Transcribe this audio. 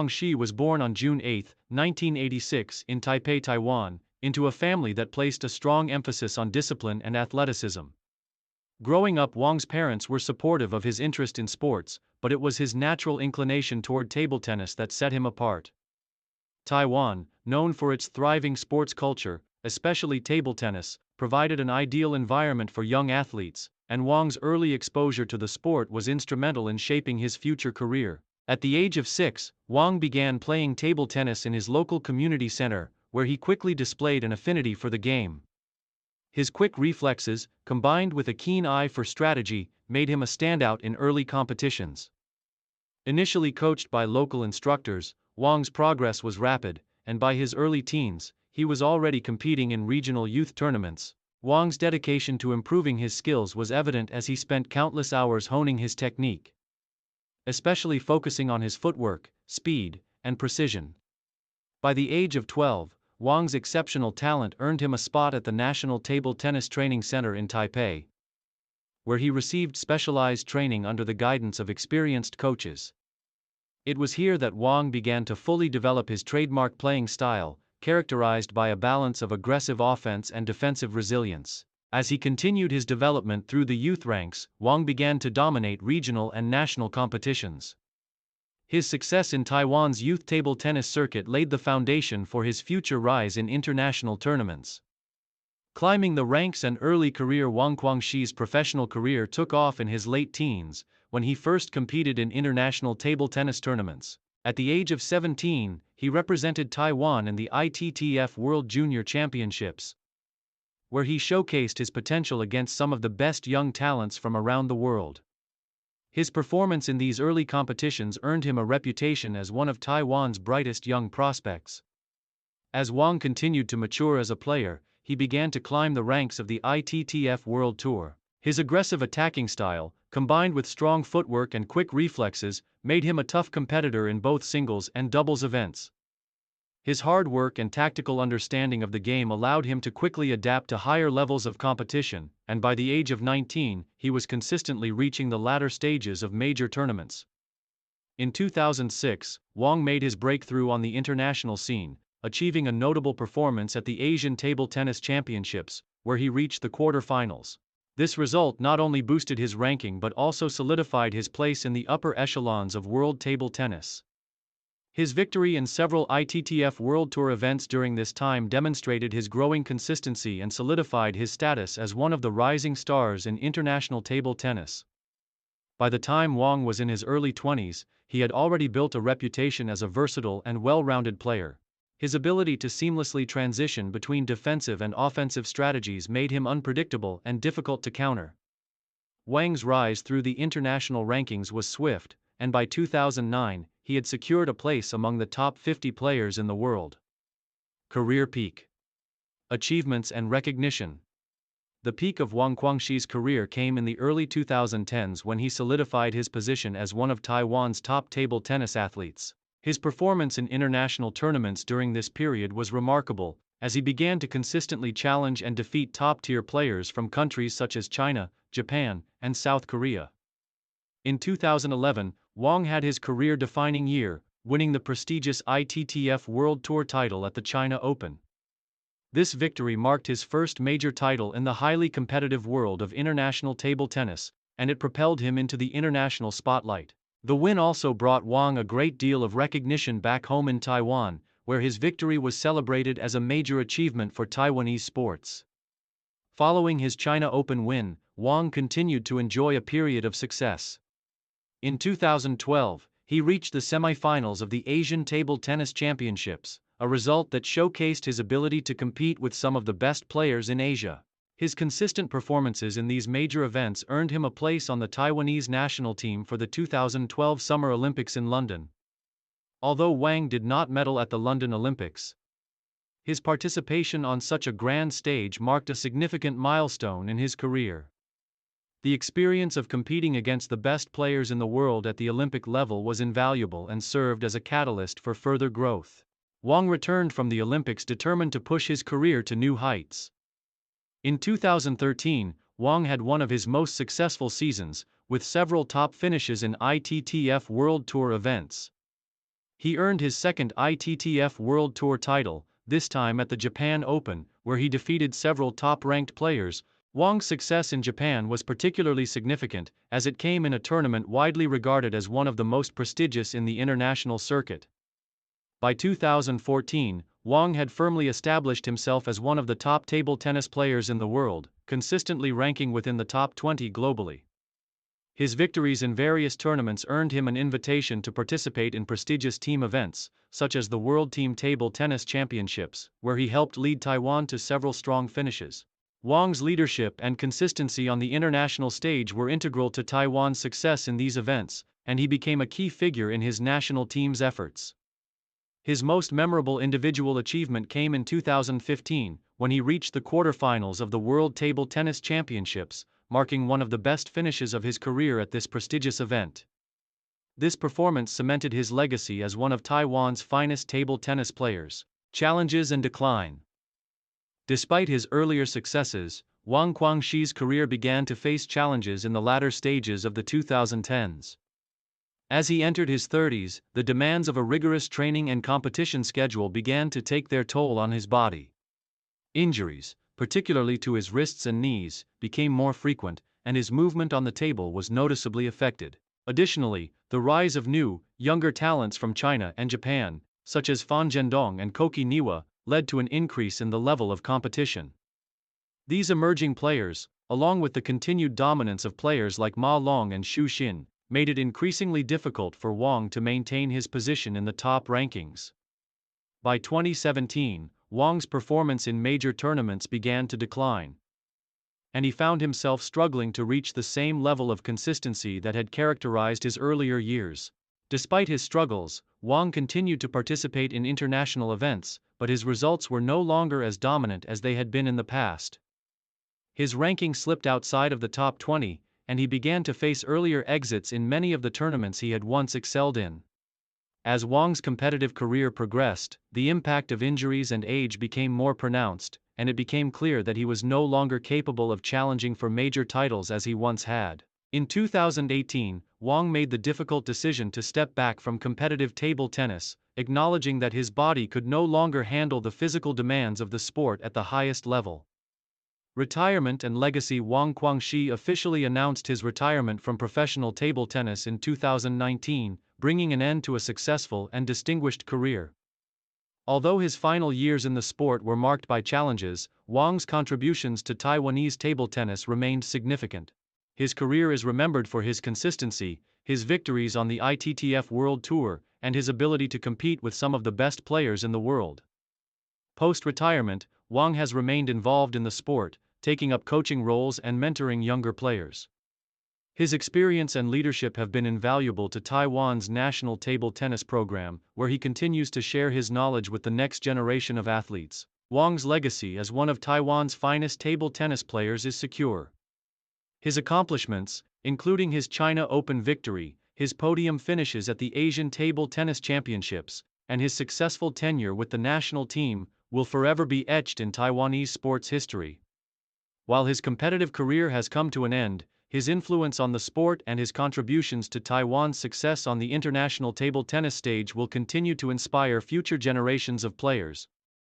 Shih was born on June 8, 1986, in Taipei, Taiwan, into a family that placed a strong emphasis on discipline and athleticism. Growing up, Wang's parents were supportive of his interest in sports, but it was his natural inclination toward table tennis that set him apart. Taiwan, known for its thriving sports culture, especially table tennis, provided an ideal environment for young athletes, and Wang's early exposure to the sport was instrumental in shaping his future career. At the age of 6, Wang began playing table tennis in his local community center, where he quickly displayed an affinity for the game. His quick reflexes, combined with a keen eye for strategy, made him a standout in early competitions. Initially coached by local instructors, Wang's progress was rapid, and by his early teens, he was already competing in regional youth tournaments. Wang's dedication to improving his skills was evident as he spent countless hours honing his technique, especially focusing on his footwork, speed, and precision. By the age of 12, Wang's exceptional talent earned him a spot at the National Table Tennis Training Center in Taipei, where he received specialized training under the guidance of experienced coaches. It was here that Wang began to fully develop his trademark playing style, characterized by a balance of aggressive offense and defensive resilience. As he continued his development through the youth ranks, Wang began to dominate regional and national competitions. His success in Taiwan's youth table tennis circuit laid the foundation for his future rise in international tournaments. Climbing the ranks and early career, Wang Shih's professional career took off in his late teens, when he first competed in international table tennis tournaments. At the age of 17, he represented Taiwan in the ITTF World Junior Championships, where he showcased his potential against some of the best young talents from around the world. His performance in these early competitions earned him a reputation as one of Taiwan's brightest young prospects. As Wang continued to mature as a player, he began to climb the ranks of the ITTF World Tour. His aggressive attacking style, combined with strong footwork and quick reflexes, made him a tough competitor in both singles and doubles events. His hard work and tactical understanding of the game allowed him to quickly adapt to higher levels of competition, and by the age of 19, he was consistently reaching the latter stages of major tournaments. In 2006, Wang made his breakthrough on the international scene, achieving a notable performance at the Asian Table Tennis Championships, where he reached the quarter-finals. This result not only boosted his ranking but also solidified his place in the upper echelons of world table tennis. His victory in several ITTF World Tour events during this time demonstrated his growing consistency and solidified his status as one of the rising stars in international table tennis. By the time Wang was in his early 20s, he had already built a reputation as a versatile and well-rounded player. His ability to seamlessly transition between defensive and offensive strategies made him unpredictable and difficult to counter. Wang's rise through the international rankings was swift, and by 2009, he had secured a place among the top 50 players in the world. Career peak. Achievements and recognition. The peak of Wang Shih's career came in the early 2010s when he solidified his position as one of Taiwan's top table tennis athletes. His performance in international tournaments during this period was remarkable, as he began to consistently challenge and defeat top-tier players from countries such as China, Japan, and South Korea. In 2011, Wang had his career-defining year, winning the prestigious ITTF World Tour title at the China Open. This victory marked his first major title in the highly competitive world of international table tennis, and it propelled him into the international spotlight. The win also brought Wang a great deal of recognition back home in Taiwan, where his victory was celebrated as a major achievement for Taiwanese sports. Following his China Open win, Wang continued to enjoy a period of success. In 2012, he reached the semifinals of the Asian Table Tennis Championships, a result that showcased his ability to compete with some of the best players in Asia. His consistent performances in these major events earned him a place on the Taiwanese national team for the 2012 Summer Olympics in London. Although Wang did not medal at the London Olympics, his participation on such a grand stage marked a significant milestone in his career. The experience of competing against the best players in the world at the Olympic level was invaluable and served as a catalyst for further growth. Wang returned from the Olympics determined to push his career to new heights. In 2013, Wang had one of his most successful seasons, with several top finishes in ITTF World Tour events. He earned his second ITTF World Tour title, this time at the Japan Open, where he defeated several top-ranked players. Wang's success in Japan was particularly significant, as it came in a tournament widely regarded as one of the most prestigious in the international circuit. By 2014, Wang had firmly established himself as one of the top table tennis players in the world, consistently ranking within the top 20 globally. His victories in various tournaments earned him an invitation to participate in prestigious team events, such as the World Team Table Tennis Championships, where he helped lead Taiwan to several strong finishes. Wang's leadership and consistency on the international stage were integral to Taiwan's success in these events, and he became a key figure in his national team's efforts. His most memorable individual achievement came in 2015, when he reached the quarterfinals of the World Table Tennis Championships, marking one of the best finishes of his career at this prestigious event. This performance cemented his legacy as one of Taiwan's finest table tennis players. Challenges and decline. Despite his earlier successes, Wang Shih's career began to face challenges in the latter stages of the 2010s. As he entered his 30s, the demands of a rigorous training and competition schedule began to take their toll on his body. Injuries, particularly to his wrists and knees, became more frequent, and his movement on the table was noticeably affected. Additionally, the rise of new, younger talents from China and Japan, such as Fan Zhendong and Koki Niwa, led to an increase in the level of competition. These emerging players, along with the continued dominance of players like Ma Long and Xu Xin, made it increasingly difficult for Wang to maintain his position in the top rankings. By 2017, Wang's performance in major tournaments began to decline, and he found himself struggling to reach the same level of consistency that had characterized his earlier years. Despite his struggles, Wang continued to participate in international events, but his results were no longer as dominant as they had been in the past. His ranking slipped outside of the top 20, and he began to face earlier exits in many of the tournaments he had once excelled in. As Wang's competitive career progressed, the impact of injuries and age became more pronounced, and it became clear that he was no longer capable of challenging for major titles as he once had. In 2018, Wang made the difficult decision to step back from competitive table tennis, acknowledging that his body could no longer handle the physical demands of the sport at the highest level. Retirement and legacy. Wang Shi officially announced his retirement from professional table tennis in 2019, bringing an end to a successful and distinguished career. Although his final years in the sport were marked by challenges, Wang's contributions to Taiwanese table tennis remained significant. His career is remembered for his consistency, his victories on the ITTF World Tour, and his ability to compete with some of the best players in the world. Post-retirement, Wang has remained involved in the sport, taking up coaching roles and mentoring younger players. His experience and leadership have been invaluable to Taiwan's national table tennis program, where he continues to share his knowledge with the next generation of athletes. Wang's legacy as one of Taiwan's finest table tennis players is secure. His accomplishments, including his China Open victory, his podium finishes at the Asian Table Tennis Championships, and his successful tenure with the national team, will forever be etched in Taiwanese sports history. While his competitive career has come to an end, his influence on the sport and his contributions to Taiwan's success on the international table tennis stage will continue to inspire future generations of players.